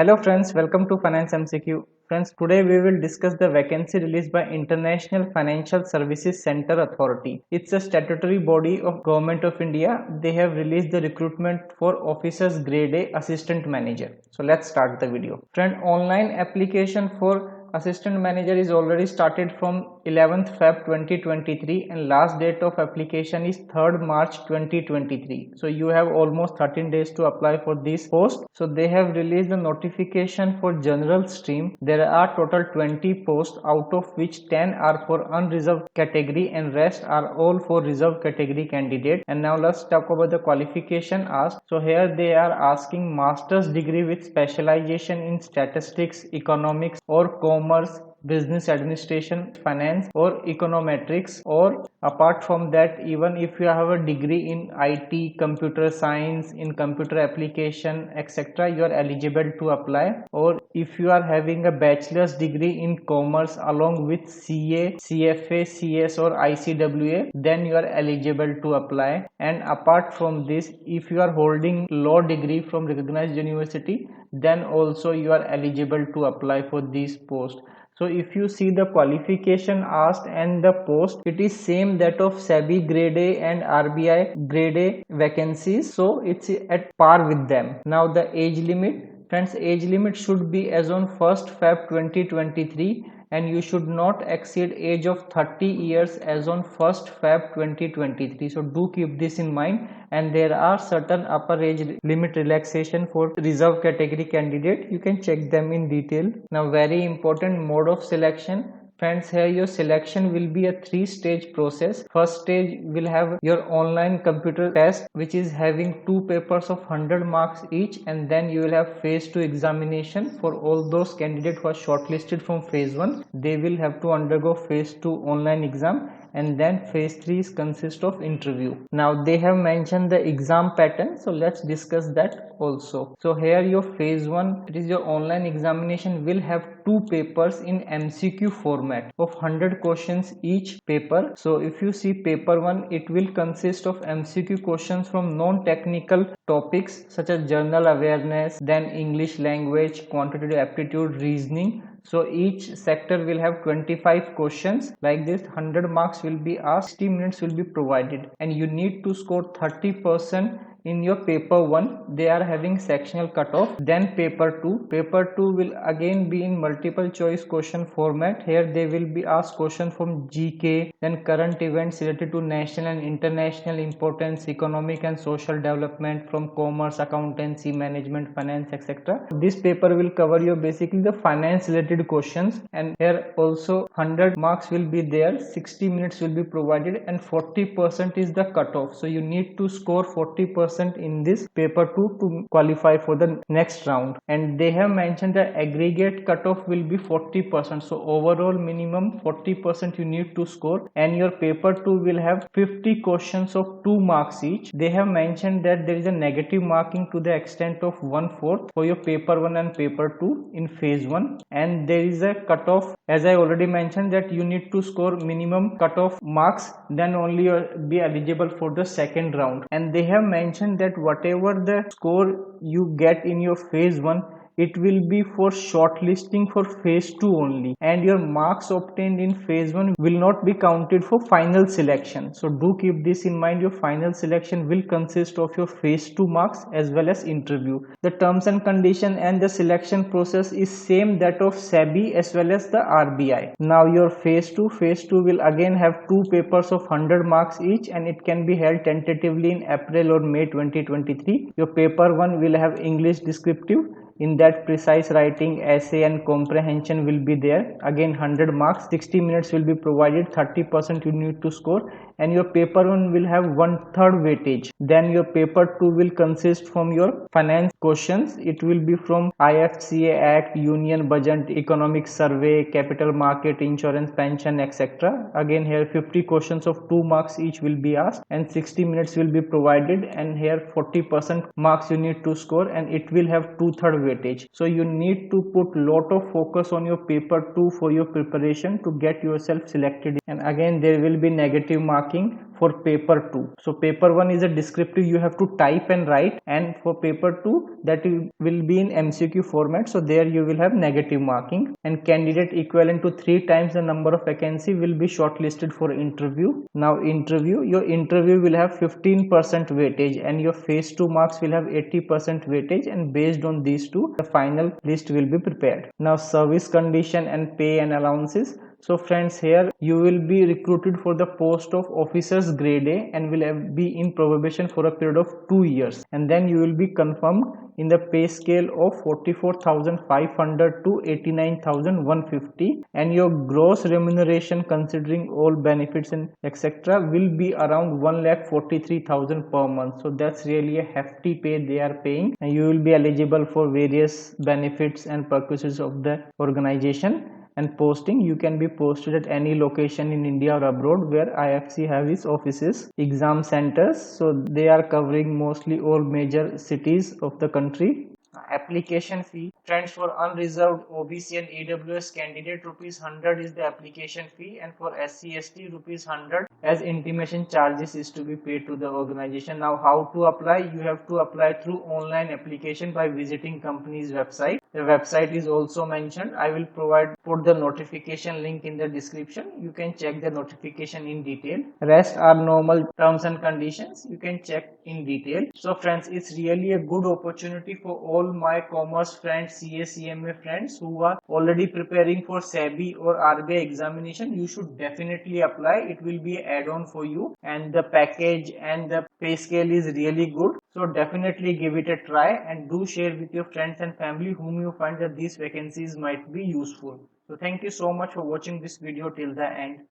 Hello friends, welcome to Finance MCQ. Friends, today we will discuss the vacancy released by International Financial Services Center Authority. It's a statutory body of Government of India. They have released the recruitment for officers grade A assistant manager. So let's start the video. Friend, online application for assistant manager is already started from 11th Feb 2023 and last date of application is 3rd March 2023. So you have almost 13 days to apply for this post. So they have released the notification for general stream. There are total 20 posts, out of which 10 are for unreserved category and rest are all for reserved category candidate. And now let's talk about the qualification asked. So here they are asking master's degree with specialization in statistics, economics or commerce, business administration, finance or econometrics, or apart from that, even if you have a degree in IT, computer science, in computer application, etc., you are eligible to apply. Or if you are having a bachelor's degree in commerce along with CA, CFA, CS or ICWA, then you are eligible to apply. And apart from this, if you are holding law degree from recognized university, then also you are eligible to apply for this post. So if you see the qualification asked and the post, it is same that of SEBI grade A and RBI grade A vacancies. So it's at par with them. Now the age limit. Friends, age limit should be as on 1st Feb 2023 and you should not exceed age of 30 years as on 1st Feb 2023. So do keep this in mind. And there are certain upper age limit relaxation for reserve category candidate. You can check them in detail. Now very important, mode of selection. Friends, here your selection will be a 3-stage process. First stage will have your online computer test, which is having 2 papers of 100 marks each, and then you will have phase 2 examination for all those candidates who are shortlisted from phase 1. They will have to undergo phase 2 online exam, and then phase 3 consists of interview. Now they have mentioned the exam pattern, so let's discuss that also. So here your phase 1, it is your online examination, will have 2 papers in MCQ format of 100 questions each paper. So if you see paper 1, it will consist of MCQ questions from non-technical topics such as general awareness, then English language, quantitative aptitude, reasoning. So each sector will have 25 questions like this. 100 marks will be asked, 60 minutes will be provided, and you need to score 30% in your paper 1. They are having sectional cutoff. Then paper 2 will again be in multiple choice question format. Here they will be asked question from GK, then current events related to national and international importance, economic and social development, from commerce, accountancy, management, finance, etc. This paper will cover your basically the finance related questions, and here also 100 marks will be there, 60 minutes will be provided, and 40% is the cutoff. So you need to score 40% in this paper 2 to qualify for the next round. And they have mentioned the aggregate cutoff will be 40%. So overall minimum 40% you need to score, and your paper 2 will have 50 questions of 2 marks each. They have mentioned that there is a negative marking to the extent of 1/4 for your paper 1 and paper 2 in phase 1, and there is a cutoff, as I already mentioned, that you need to score minimum cutoff marks, then only you will be eligible for the second round. And they have mentioned that whatever the score you get in your phase 1, it will be for shortlisting for phase 2 only, and your marks obtained in phase 1 will not be counted for final selection. So do keep this in mind. Your final selection will consist of your phase 2 marks as well as interview. The terms and condition and the selection process is same that of SEBI as well as the RBI. Now your phase 2 will again have 2 papers of 100 marks each, and it can be held tentatively in April or May 2023. Your paper 1 will have English descriptive. In that, precise writing, essay and comprehension will be there. Again 100 marks, 60 minutes will be provided, 30% you need to score, and your paper 1 will have 1/3 weightage. Then your paper 2 will consist from your finance questions. It will be from IFCA Act, Union Budget, Economic Survey, Capital Market, Insurance, Pension, etc. Again here 50 questions of 2 marks each will be asked, and 60 minutes will be provided, and here 40% marks you need to score, and it will have 2/3 weightage. So you need to put lot of focus on your paper 2 for your preparation to get yourself selected. And again there will be negative marking for paper 2. So paper 1 is a descriptive, you have to type and write, and for paper 2 that will be in MCQ format, so there you will have negative marking, and candidate equivalent to 3 times the number of vacancy will be shortlisted for interview. Now your interview will have 15% weightage and your phase 2 marks will have 80% weightage, and based on these two the final list will be prepared. Now service condition and pay and allowances. So friends, here you will be recruited for the post of officers grade A and will be in probation for a period of 2 years, and then you will be confirmed in the pay scale of 44,500 to 89,150, and your gross remuneration considering all benefits and etc will be around 1,43,000 per month. So that's really a hefty pay they are paying, and you will be eligible for various benefits and purposes of the organization. And posting, you can be posted at any location in India or abroad where IFC have its offices. Exam centers, so they are covering mostly all major cities of the country. Application fee, friends, for unreserved OBC and EWS candidate ₹100 is the application fee, and for SC ST ₹100 as intimation charges is to be paid to the organization. Now how to apply? You have to apply through online application by visiting company's website. The website is also mentioned. I will put the notification link in the description. You can check the notification in detail. Rest are normal terms and conditions. You can check in detail. So friends, it's really a good opportunity for all my commerce friends, CA, CMA friends who are already preparing for SEBI or RBI examination. You should definitely apply. It will be an add-on for you, and the package and the pay scale is really good. So definitely give it a try, and do share with your friends and family whom you find that these vacancies might be useful. So thank you so much for watching this video till the end.